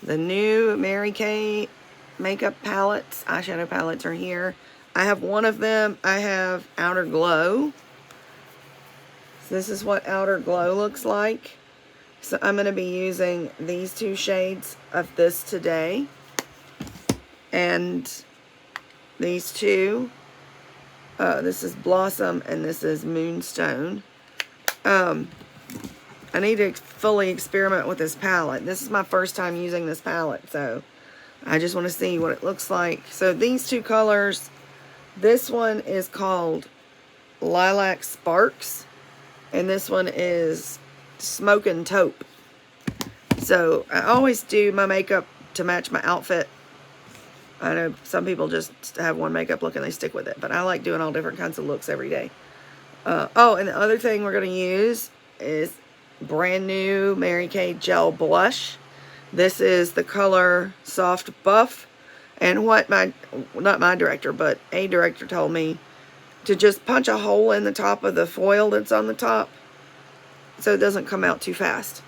The new Mary Kay makeup palettes, eyeshadow palettes are here. I have one of them. I have Outer Glow. So this is what Outer Glow looks like. So I'm going to be using these two shades of this today. And these two. This is Blossom and this is Moonstone. I need to fully experiment with this palette. This is my first time using this palette, so I just want to see what it looks like. So these two colors, this one is called Lilac Sparks, and this one is Smokin' Taupe. So I always do my makeup to match my outfit. I know some people just have one makeup look and they stick with it, but I like doing all different kinds of looks every day. Oh, and the other thing we're going to use is brand new Mary Kay Gel Blush. This is the color Soft Buff. And what not my director, but a director told me to just punch a hole in the top of the foil that's on the top so it doesn't come out too fast.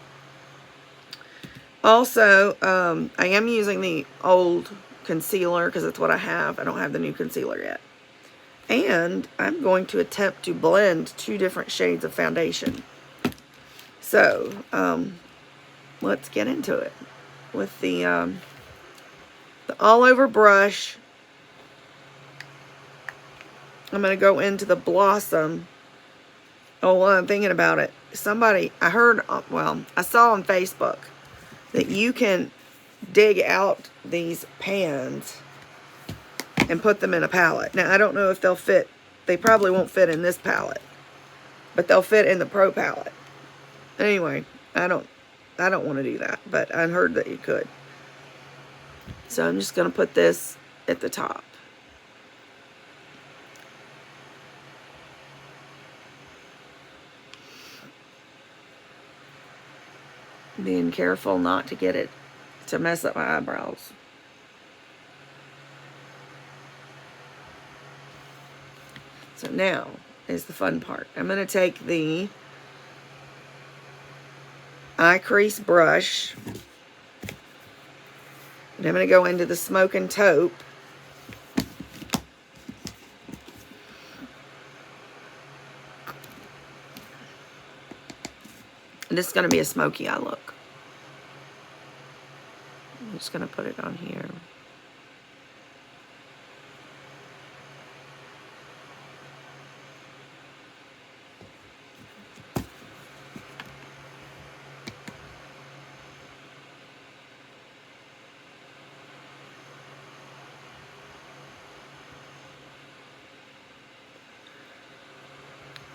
Also, I am using the old concealer because that's what I have. I don't have the new concealer yet. And I'm going to attempt to blend two different shades of foundation. So, let's get into it with the all-over brush. I'm going to go into the Blossom. Oh, well, I'm thinking about it. I heard, well, I saw on Facebook that you can dig out these pans and put them in a palette. Now, I don't know if they'll fit. They probably won't fit in this palette, but they'll fit in the Pro palette. Anyway, I don't want to do that, but I heard that you could. So I'm just going to put this at the top. Being careful not to get it to mess up my eyebrows. So now is the fun part. I'm going to take the eye crease brush and I'm going to go into the Smokin' Taupe. And this is going to be a smoky eye look. I'm just going to put it on here.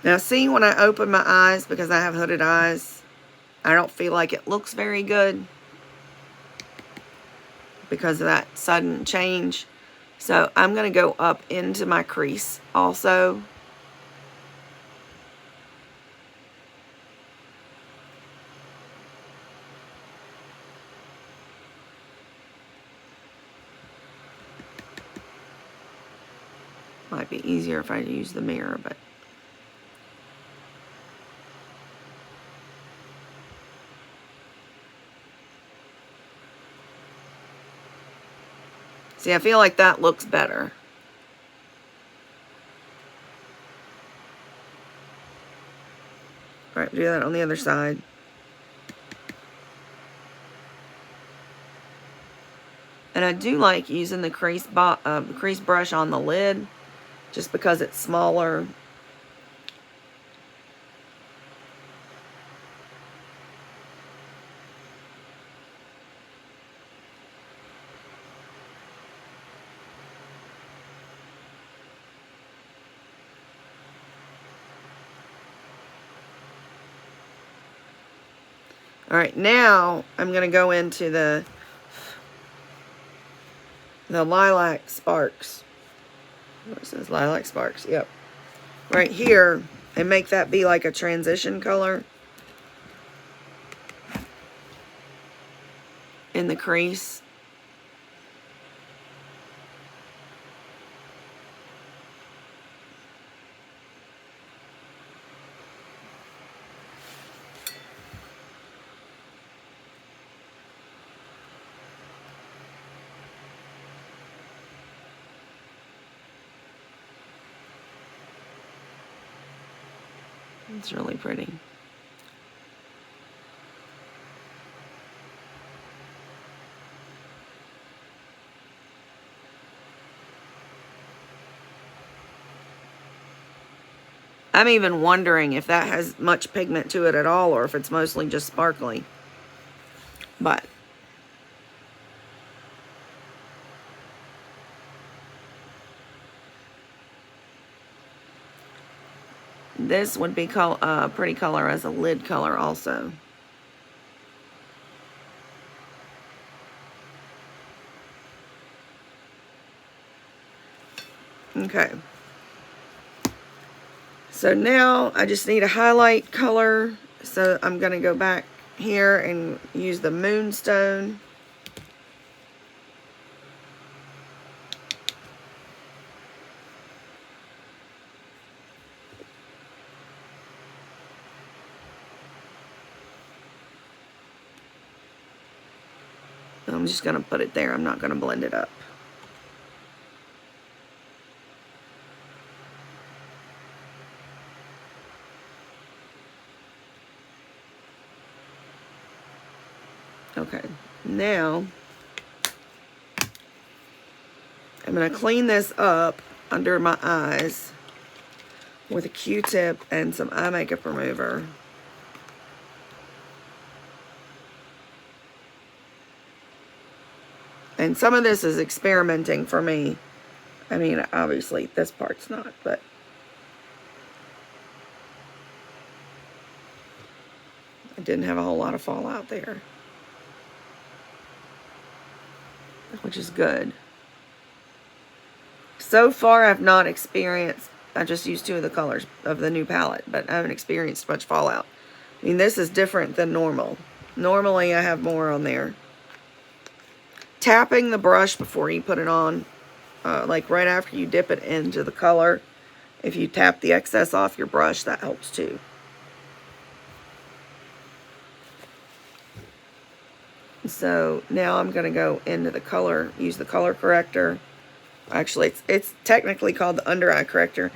Now see, when I open my eyes, because I have hooded eyes, I don't feel like it looks very good because of that sudden change. So I'm going to go up into my crease also. Might be easier if I use the mirror, but see, I feel like that looks better. All right, do that on the other side. And I do like using the crease brush on the lid, just because it's smaller. All right, now I'm going to go into the Lilac Sparks. What says Lilac Sparks? Yep. Right here, and make that be like a transition color in the crease. It's really pretty. I'm even wondering if that has much pigment to it at all, or if it's mostly just sparkly. But this would be pretty color as a lid color also. Okay. So now I just need a highlight color. So I'm going to go back here and use the Moonstone. I'm just going to put it there. I'm not going to blend it up. Okay, now I'm going to clean this up under my eyes with a Q-tip and some eye makeup remover. And some of this is experimenting for me. I mean, obviously this part's not, but I didn't have a whole lot of fallout there, which is good. So far, I've not experienced, I just used 2 of the colors of the new palette, but I haven't experienced much fallout. I mean, this is different than normal. Normally, I have more on there. Tapping the brush before you put it on, like right after you dip it into the color, if you tap the excess off your brush, that helps too. So now I'm going to go into the color, use the color corrector. Actually, it's technically called the under eye corrector.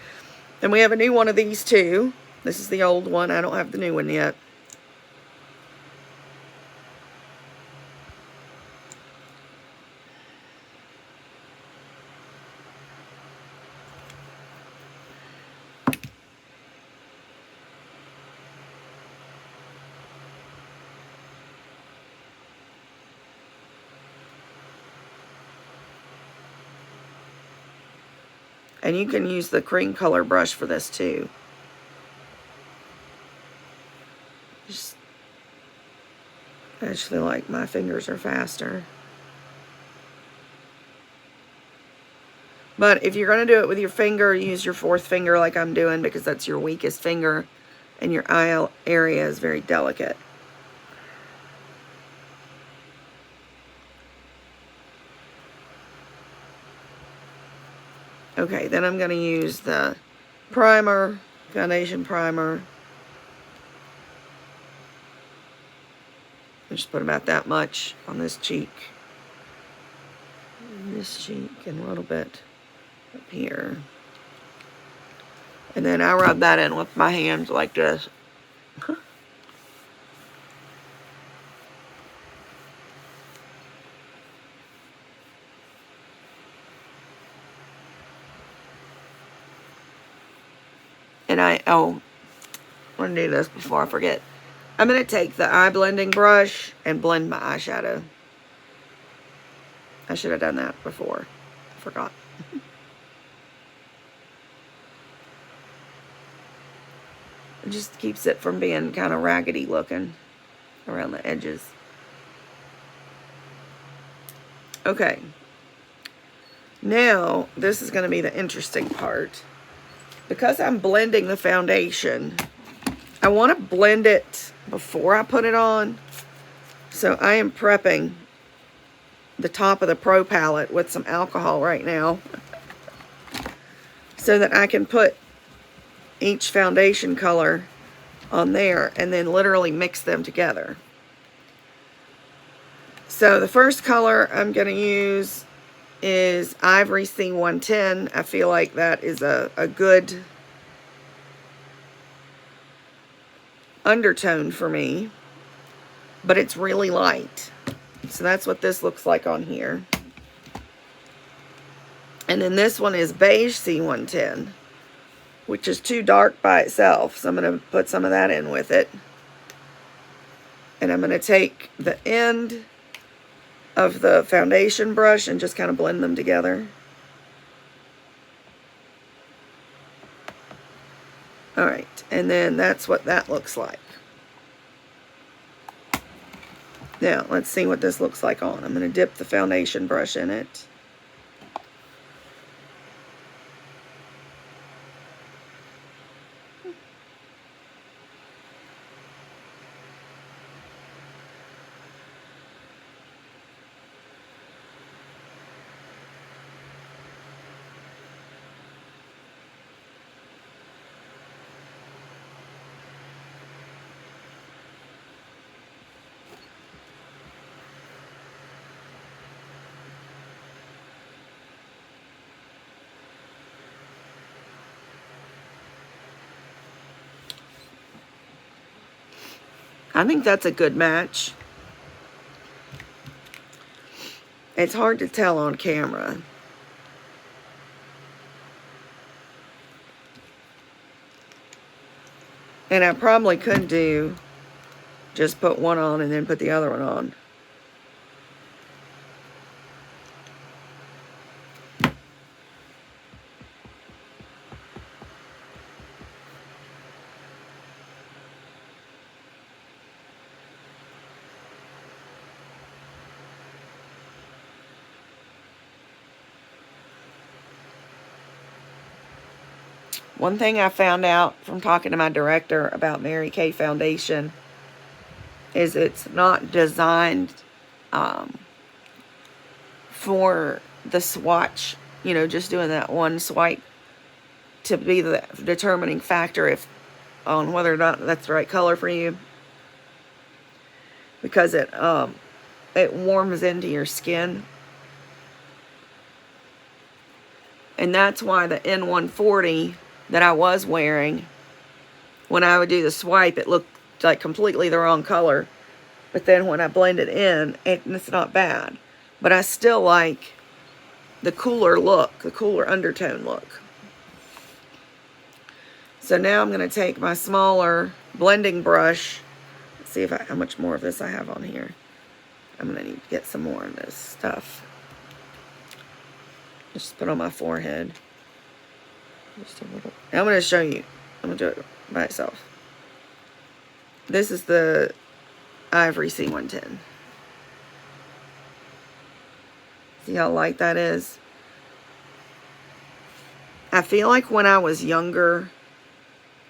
And we have a new one of these too. This is the old one. I don't have the new one yet. And you can use the cream color brush for this too. Just actually, like, my fingers are faster. But if you're going to do it with your finger, use your 4th finger like I'm doing, because that's your weakest finger and your eye area is very delicate. Okay, then I'm going to use the primer, foundation primer. Just put about that much on this cheek. And this cheek and a little bit up here. And then I rub that in with my hands like this. And I want to do this before I forget. I'm going to take the eye blending brush and blend my eyeshadow. I should have done that before. I forgot. It just keeps it from being kind of raggedy looking around the edges. Okay. Now, this is going to be the interesting part. Because I'm blending the foundation, I want to blend it before I put it on. So I am prepping the top of the Pro palette with some alcohol right now, so that I can put each foundation color on there and then literally mix them together. So the first color I'm going to use is Ivory C110. I feel like that is a good undertone for me, but it's really light. So that's what this looks like on here. And then this one is Beige C110, which is too dark by itself. So I'm going to put some of that in with it. And I'm going to take the end of the foundation brush and just kind of blend them together. Alright, and then that's what that looks like. Now, let's see what this looks like on. I'm going to dip the foundation brush in it. I think that's a good match. It's hard to tell on camera. And I probably could do just put one on and then put the other one on. One thing I found out from talking to my director about Mary Kay Foundation is it's not designed for the swatch, you know, just doing that one swipe to be the determining factor if on whether or not that's the right color for you, because it warms into your skin. And that's why the N140 that I was wearing, when I would do the swipe, it looked like completely the wrong color. But then when I blend it in, it's not bad. But I still like the cooler look, the cooler undertone look. So now I'm going to take my smaller blending brush. Let's see how much more of this I have on here. I'm going to need to get some more of this stuff. Just put on my forehead. Just a little. I'm going to show you. I'm going to do it by itself. This is the Ivory C110. See how light that is? I feel like when I was younger,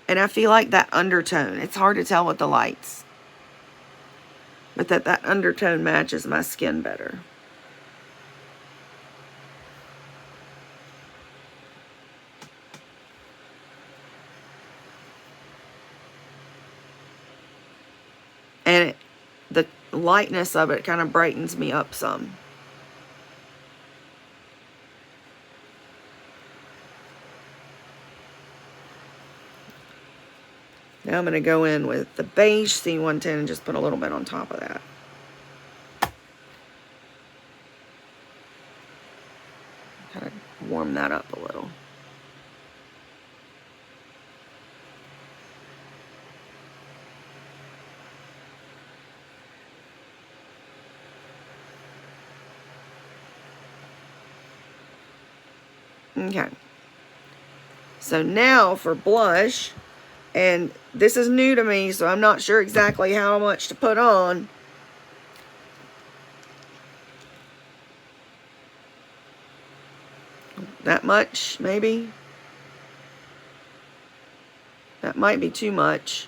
and I feel like that undertone, it's hard to tell with the lights, but that undertone matches my skin better. And the lightness of it kind of brightens me up some. Now I'm going to go in with the Beige C110 and just put a little bit on top of that. Kind of warm that up a little. Okay. So now for blush, and this is new to me, so I'm not sure exactly how much to put on. That much, maybe? That might be too much.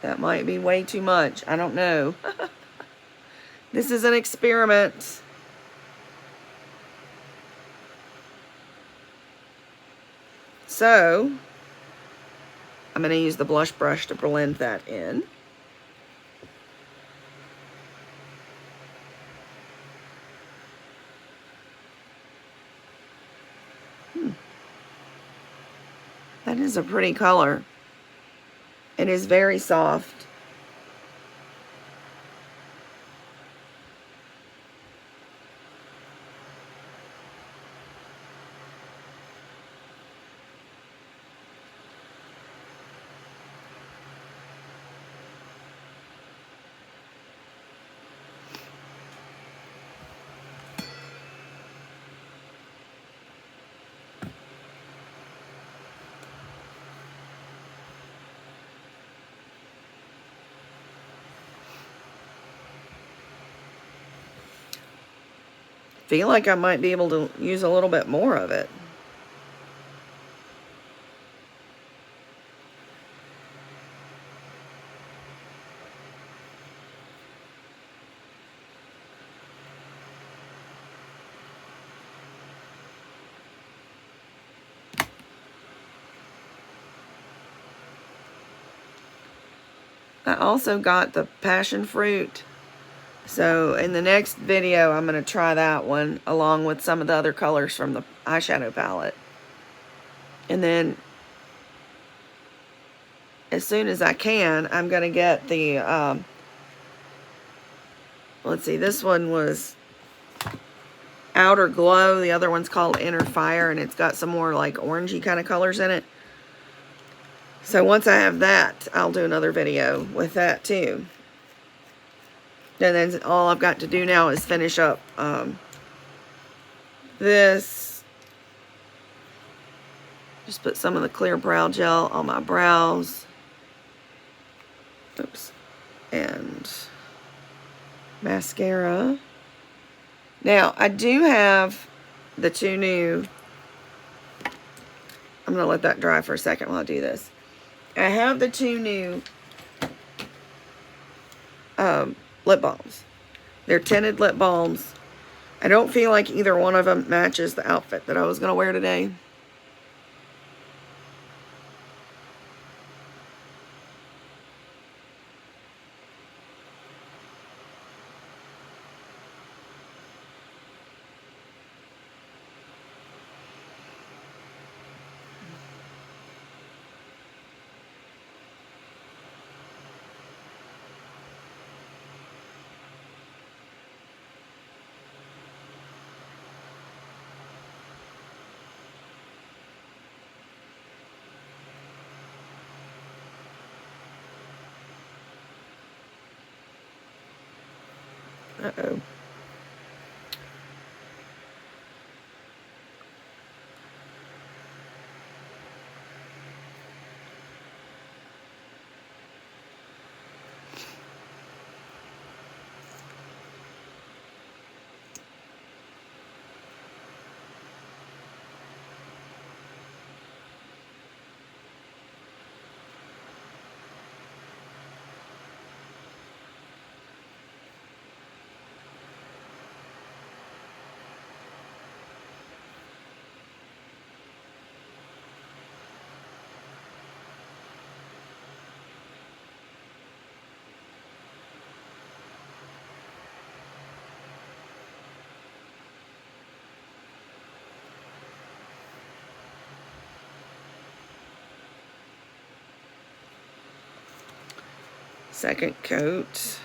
That might be way too much. I don't know. This is an experiment. So, I'm going to use the blush brush to blend that in. That is a pretty color. It is very soft. Feel like I might be able to use a little bit more of it. I also got the passion fruit. So in the next video, I'm going to try that one along with some of the other colors from the eyeshadow palette. And then as soon as I can, I'm going to get the, let's see, this one was Outer Glow. The other one's called Inner Fire, and it's got some more like orangey kind of colors in it. So once I have that, I'll do another video with that too. And then all I've got to do now is finish up this. Just put some of the clear brow gel on my brows. Oops. And mascara. Now, I do have the two new. I'm going to let that dry for a second while I do this. I have the two new lip balms. They're tinted lip balms. I don't feel like either one of them matches the outfit that I was going to wear today. Uh-oh. Second coat.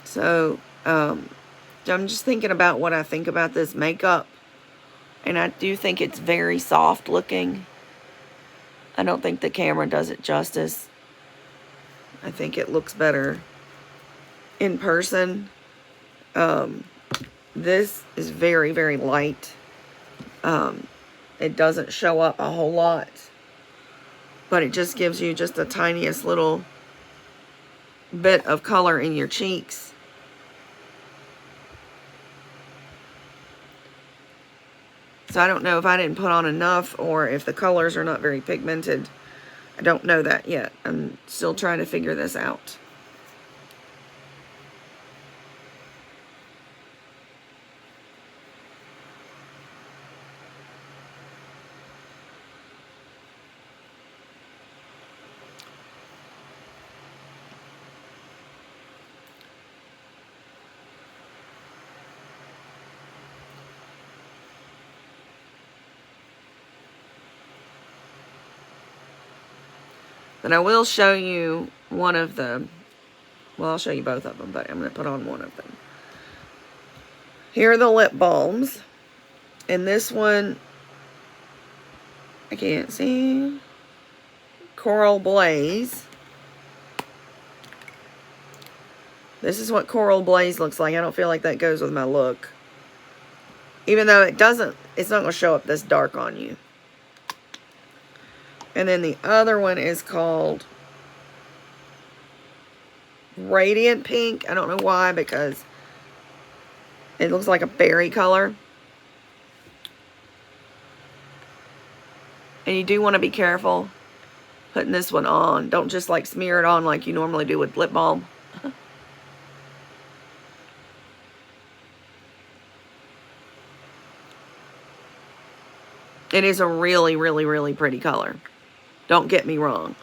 So, I'm just thinking about what I think about this makeup. And I do think it's very soft looking. I don't think the camera does it justice. I think it looks better in person. This is very, very light. It doesn't show up a whole lot. But it just gives you just the tiniest little bit of color in your cheeks. So I don't know if I didn't put on enough or if the colors are not very pigmented. I don't know that yet. I'm still trying to figure this out. But I will show you one of them. Well, I'll show you both of them, but I'm going to put on one of them. Here are the lip balms. And this one, I can't see. Coral Blaze. This is what Coral Blaze looks like. I don't feel like that goes with my look. Even though it doesn't, it's not going to show up this dark on you. And then the other one is called Radiant Pink. I don't know why, because it looks like a berry color. And you do want to be careful putting this one on. Don't just like smear it on like you normally do with lip balm. It is a really, really, really pretty color. Don't get me wrong.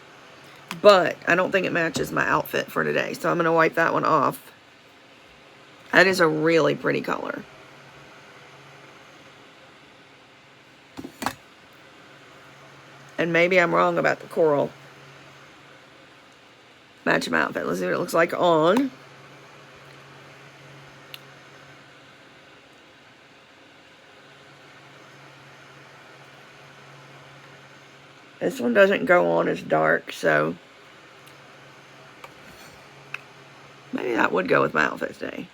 But I don't think it matches my outfit for today. So I'm going to wipe that one off. That is a really pretty color. And maybe I'm wrong about the coral. Match my outfit. Let's see what it looks like on. This one doesn't go on as dark, so maybe that would go with my outfit today.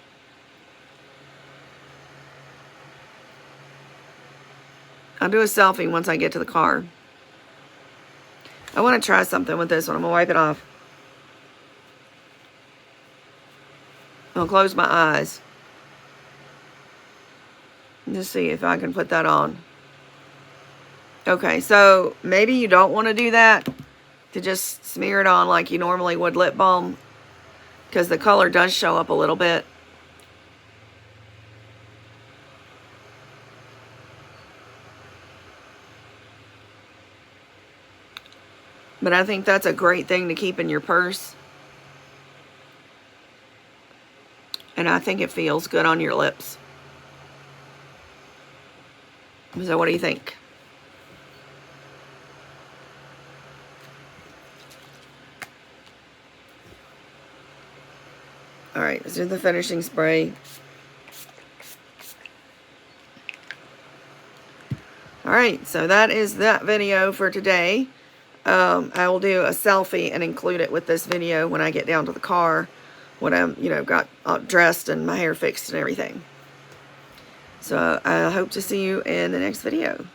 I'll do a selfie once I get to the car. I want to try something with this one. I'm going to wipe it off. I'll close my eyes. Just see if I can put that on. Okay, so maybe you don't want to do that, to just smear it on like you normally would lip balm, because the color does show up a little bit. But I think that's a great thing to keep in your purse. And I think it feels good on your lips. So what do you think? Alright, let's do the finishing spray. Alright, so that is that video for today. I will do a selfie and include it with this video when I get down to the car, when I'm, got dressed and my hair fixed and everything. So I hope to see you in the next video.